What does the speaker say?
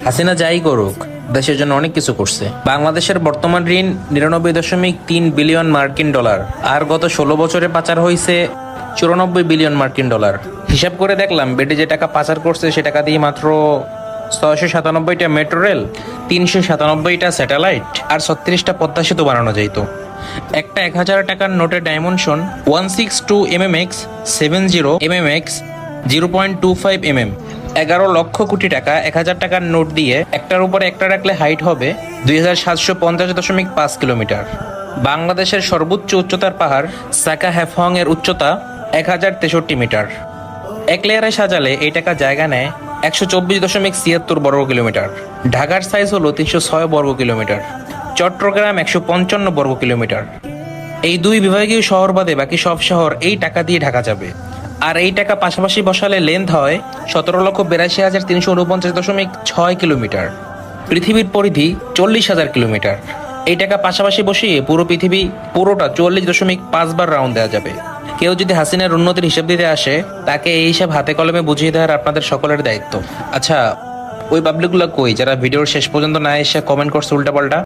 হাসিনা যাই করুক, দেশের জন্য অনেক কিছু করছে। বাংলাদেশের বর্তমান ঋণ 99.3 বিলিয়ন মার্কিন ডলার, আর গত 16 বছরে পাচার হয়েছে 94 বিলিয়ন মার্কিন ডলার। হিসাব করে দেখলাম, বেটে যে টাকা পাচার করছে সে টাকা দিয়ে মাত্র 697টা মেট্রো রেল, 397টা স্যাটেলাইট আর 36টা পদ্মা সেতু বানানো যাইত। একটা 1000 টাকার নোটের dimension 162 mm, 70 mm, 0.25 mm। 11 lakh crore টাকা 1000 টাকার নোট দিয়ে একটার উপরে একটা রাখলে হাইট হবে 2750.5 কিলোমিটার। বাংলাদেশের সর্বোচ্চ উচ্চতার পাহাড় সাকা হ্যাফং এর উচ্চতা 1063 মিটার। এক লেয়ারে সাজালে এই টাকা জায়গা নেয় 124.76 বর্গ কিলোমিটার। ঢাকার সাইজ হলো 306 বর্গ কিলোমিটার, চট্টগ্রাম 155 বর্গ কিলোমিটার। এই দুই বিভাগীয় শহর বাদে বাকি সব শহর এই টাকা দিয়ে ঢাকা যাবে। আর এই টাকা পাশাপাশি বসালে লেন্থ হয় 17,82,349.6 কিলোমিটার। পৃথিবীর পরিধি 40,000 কিলোমিটার। এই টাকা পাশাপাশি বসিয়ে পুরো পৃথিবী পুরোটা 44.5 বার রাউন্ড দেওয়া যাবে। কেউ যদি হাসিনার উন্নতির হিসাব দিতে আসে, তাকে এই হিসাব হাতে কলমে বুঝিয়ে দেওয়ার আপনাদের সকলের দায়িত্ব। আচ্ছা, ওই পাবলিকগুলো কই যারা ভিডিওর শেষ পর্যন্ত না এসে কমেন্ট করছে উল্টাপাল্টা?